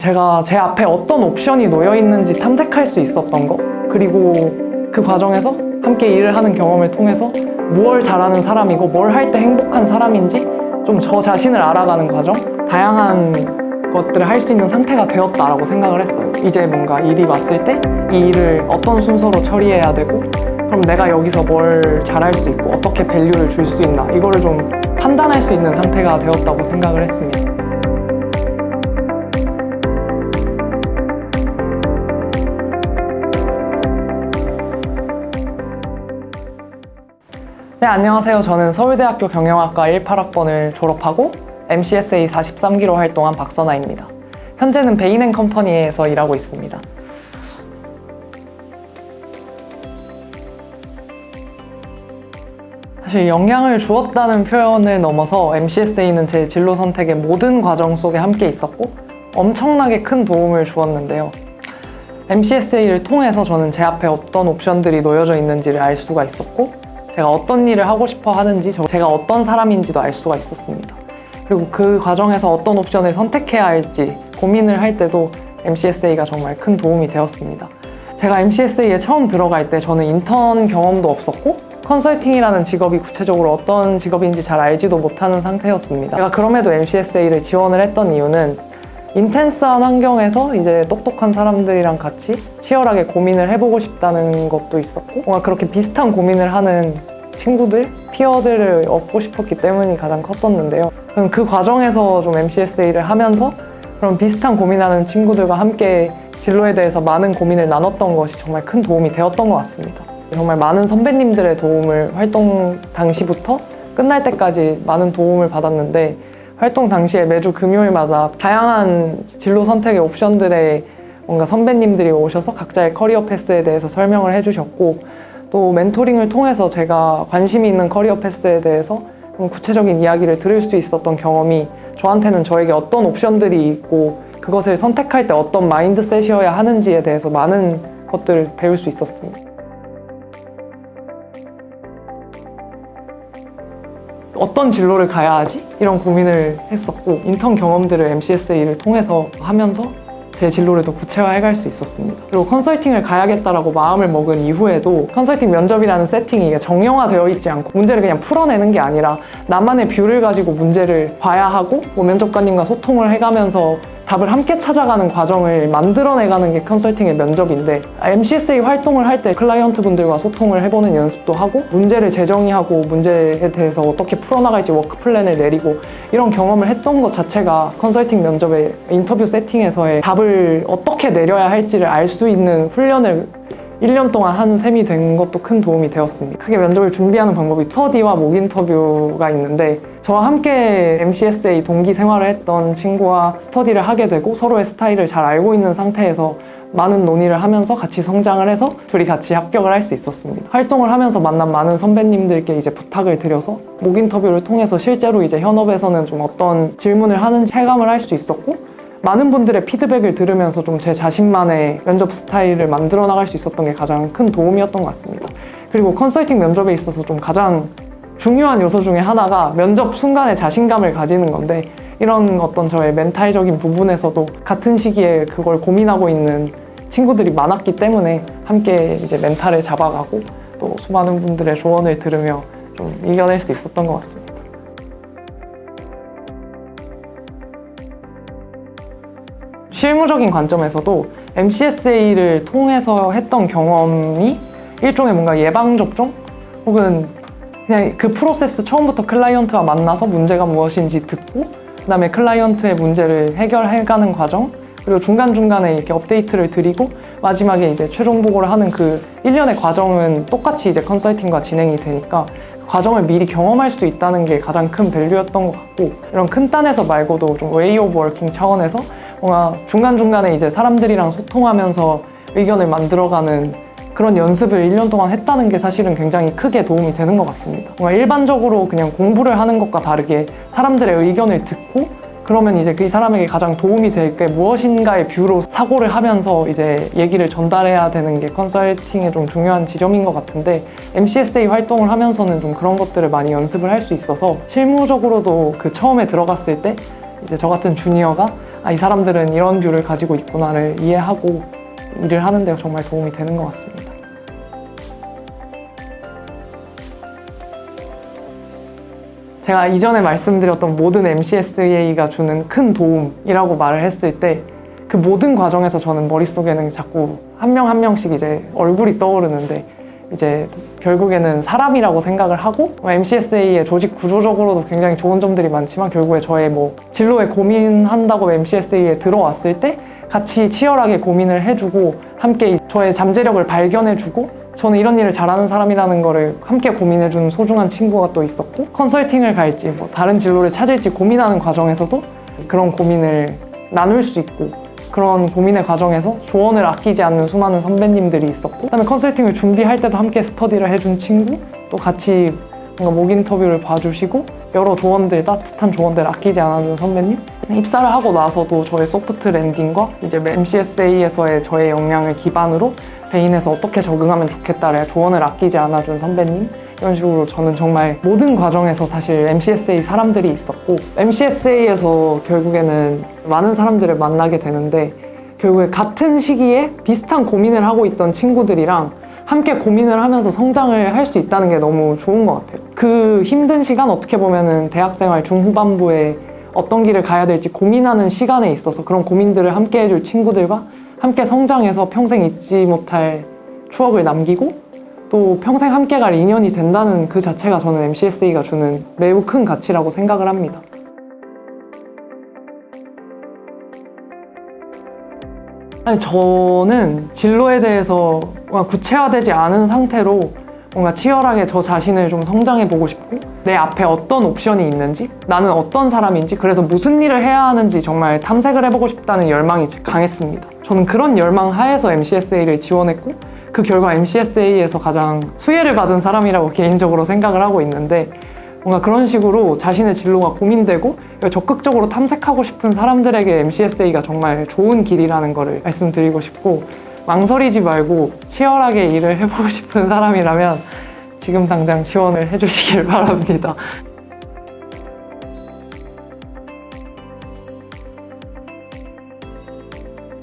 제가 제 앞에 어떤 옵션이 놓여 있는지 탐색할 수 있었던 거, 그리고 그 과정에서 함께 일을 하는 경험을 통해서 무엇을 잘하는 사람이고 뭘 할 때 행복한 사람인지 좀 저 자신을 알아가는 과정, 다양한 것들을 할 수 있는 상태가 되었다라고 생각을 했어요. 이제 뭔가 일이 왔을 때 이 일을 어떤 순서로 처리해야 되고, 그럼 내가 여기서 뭘 잘할 수 있고 어떻게 밸류를 줄 수 있나, 이거를 좀 판단할 수 있는 상태가 되었다고 생각을 했습니다. 네, 안녕하세요. 저는 서울대학교 경영학과 18학번을 졸업하고 MCSA 43기로 활동한 박선아입니다. 현재는 베인앤컴퍼니에서 일하고 있습니다. 사실 영향을 주었다는 표현을 넘어서 MCSA는 제 진로 선택의 모든 과정 속에 함께 있었고 엄청나게 큰 도움을 주었는데요. MCSA를 통해서 저는 제 앞에 어떤 옵션들이 놓여져 있는지를 알 수가 있었고, 제가 어떤 일을 하고 싶어 하는지, 제가 어떤 사람인지도 알 수가 있었습니다. 그리고 그 과정에서 어떤 옵션을 선택해야 할지 고민을 할 때도 MCSA가 정말 큰 도움이 되었습니다. 제가 MCSA에 처음 들어갈 때 저는 인턴 경험도 없었고 컨설팅이라는 직업이 구체적으로 어떤 직업인지 잘 알지도 못하는 상태였습니다. 제가 그럼에도 MCSA를 지원을 했던 이유는 인텐스한 환경에서 이제 똑똑한 사람들이랑 같이 치열하게 고민을 해보고 싶다는 것도 있었고, 뭔가 그렇게 비슷한 고민을 하는 친구들, 피어들을 얻고 싶었기 때문이 가장 컸었는데요. 저는 그 과정에서 좀 MCSA를 하면서 그런 비슷한 고민하는 친구들과 함께 진로에 대해서 많은 고민을 나눴던 것이 정말 큰 도움이 되었던 것 같습니다. 정말 많은 선배님들의 도움을 활동 당시부터 끝날 때까지 많은 도움을 받았는데, 활동 당시에 매주 금요일마다 다양한 진로 선택의 옵션들에 뭔가 선배님들이 오셔서 각자의 커리어 패스에 대해서 설명을 해주셨고, 또 멘토링을 통해서 제가 관심이 있는 커리어 패스에 대해서 구체적인 이야기를 들을 수 있었던 경험이 저한테는 저에게 어떤 옵션들이 있고 그것을 선택할 때 어떤 마인드셋이어야 하는지에 대해서 많은 것들을 배울 수 있었습니다. 어떤 진로를 가야 하지? 이런 고민을 했었고, 인턴 경험들을 MCSA를 통해서 하면서 제 진로를 더 구체화해갈 수 있었습니다. 그리고 컨설팅을 가야겠다라고 마음을 먹은 이후에도 컨설팅 면접이라는 세팅이 정형화되어 있지 않고 문제를 그냥 풀어내는 게 아니라 나만의 뷰를 가지고 문제를 봐야 하고, 면접관님과 소통을 해가면서 답을 함께 찾아가는 과정을 만들어내가는 게 컨설팅의 면접인데, MCSA 활동을 할 때 클라이언트 분들과 소통을 해보는 연습도 하고, 문제를 재정의하고 문제에 대해서 어떻게 풀어나갈지 워크 플랜을 내리고, 이런 경험을 했던 것 자체가 컨설팅 면접의 인터뷰 세팅에서의 답을 어떻게 내려야 할지를 알 수 있는 훈련을 1년 동안 한 셈이 된 것도 큰 도움이 되었습니다. 크게 면접을 준비하는 방법이 스터디와 목 인터뷰가 있는데, 저와 함께 MCSA 동기 생활을 했던 친구와 스터디를 하게 되고 서로의 스타일을 잘 알고 있는 상태에서 많은 논의를 하면서 같이 성장을 해서 둘이 같이 합격을 할 수 있었습니다. 활동을 하면서 만난 많은 선배님들께 이제 부탁을 드려서 목 인터뷰를 통해서 실제로 이제 현업에서는 좀 어떤 질문을 하는지 체감을 할 수 있었고, 많은 분들의 피드백을 들으면서 좀 제 자신만의 면접 스타일을 만들어 나갈 수 있었던 게 가장 큰 도움이었던 것 같습니다. 그리고 컨설팅 면접에 있어서 좀 가장 중요한 요소 중에 하나가 면접 순간에 자신감을 가지는 건데, 이런 어떤 저의 멘탈적인 부분에서도 같은 시기에 그걸 고민하고 있는 친구들이 많았기 때문에 함께 이제 멘탈을 잡아가고 또 수많은 분들의 조언을 들으며 좀 이겨낼 수 있었던 것 같습니다. 실무적인 관점에서도 MCSA를 통해서 했던 경험이 일종의 뭔가 예방접종? 혹은 그냥 그 프로세스 처음부터 클라이언트와 만나서 문제가 무엇인지 듣고, 그 다음에 클라이언트의 문제를 해결해가는 과정, 그리고 중간중간에 이렇게 업데이트를 드리고 마지막에 이제 최종 보고를 하는 그 일련의 과정은 똑같이 이제 컨설팅과 진행이 되니까 그 과정을 미리 경험할 수도 있다는 게 가장 큰 밸류였던 것 같고, 이런 큰 딴에서 말고도 좀 웨이 오브 워킹 차원에서 뭔가 중간중간에 이제 사람들이랑 소통하면서 의견을 만들어가는 그런 연습을 1년 동안 했다는 게 사실은 굉장히 크게 도움이 되는 것 같습니다. 뭔가 일반적으로 그냥 공부를 하는 것과 다르게 사람들의 의견을 듣고, 그러면 이제 그 사람에게 가장 도움이 될 게 무엇인가의 뷰로 사고를 하면서 이제 얘기를 전달해야 되는 게 컨설팅의 좀 중요한 지점인 것 같은데, MCSA 활동을 하면서는 좀 그런 것들을 많이 연습을 할 수 있어서 실무적으로도 그 처음에 들어갔을 때 이제 저 같은 주니어가 이 사람들은 이런 뷰를 가지고 있구나를 이해하고 일을 하는 데 정말 도움이 되는 것 같습니다. 제가 이전에 말씀드렸던 모든 MCSA가 주는 큰 도움이라고 말을 했을 때 그 모든 과정에서 저는 머릿속에는 자꾸 한 명 한 명씩 이제 얼굴이 떠오르는데 이제 결국에는 사람이라고 생각을 하고 MCSA의 조직 구조적으로도 굉장히 좋은 점들이 많지만 결국에 저의 진로에 고민한다고 MCSA에 들어왔을 때 같이 치열하게 고민을 해주고 함께 저의 잠재력을 발견해주고 저는 이런 일을 잘하는 사람이라는 거를 함께 고민해준 소중한 친구가 또 있었고 컨설팅을 갈지 다른 진로를 찾을지 고민하는 과정에서도 그런 고민을 나눌 수 있고 그런 고민의 과정에서 조언을 아끼지 않는 수많은 선배님들이 있었고 그다음에 컨설팅을 준비할 때도 함께 스터디를 해준 친구 또 같이 뭔가 목 인터뷰를 봐주시고 여러 조언들 따뜻한 조언들 아끼지 않아준 선배님 입사를 하고 나서도 저의 소프트 랜딩과 이제 MCSA에서의 저의 역량을 기반으로 베인에서 어떻게 적응하면 좋겠다를 조언을 아끼지 않아준 선배님 이런 식으로 저는 정말 모든 과정에서 사실 MCSA 사람들이 있었고 MCSA에서 결국에는 많은 사람들을 만나게 되는데 결국에 같은 시기에 비슷한 고민을 하고 있던 친구들이랑 함께 고민을 하면서 성장을 할 수 있다는 게 너무 좋은 것 같아요. 그 힘든 시간 어떻게 보면은 대학생활 중후반부에 어떤 길을 가야 될지 고민하는 시간에 있어서 그런 고민들을 함께 해줄 친구들과 함께 성장해서 평생 잊지 못할 추억을 남기고 또 평생 함께 갈 인연이 된다는 그 자체가 저는 MCSA가 주는 매우 큰 가치라고 생각을 합니다. 저는 진로에 대해서 구체화되지 않은 상태로 뭔가 치열하게 저 자신을 좀 성장해보고 싶고 내 앞에 어떤 옵션이 있는지 나는 어떤 사람인지 그래서 무슨 일을 해야 하는지 정말 탐색을 해보고 싶다는 열망이 강했습니다. 저는 그런 열망 하에서 MCSA를 지원했고 그 결과 MCSA에서 가장 수혜를 받은 사람이라고 개인적으로 생각을 하고 있는데 뭔가 그런 식으로 자신의 진로가 고민되고 적극적으로 탐색하고 싶은 사람들에게 MCSA가 정말 좋은 길이라는 거를 말씀드리고 싶고 망설이지 말고 치열하게 일을 해보고 싶은 사람이라면 지금 당장 지원을 해주시길 바랍니다.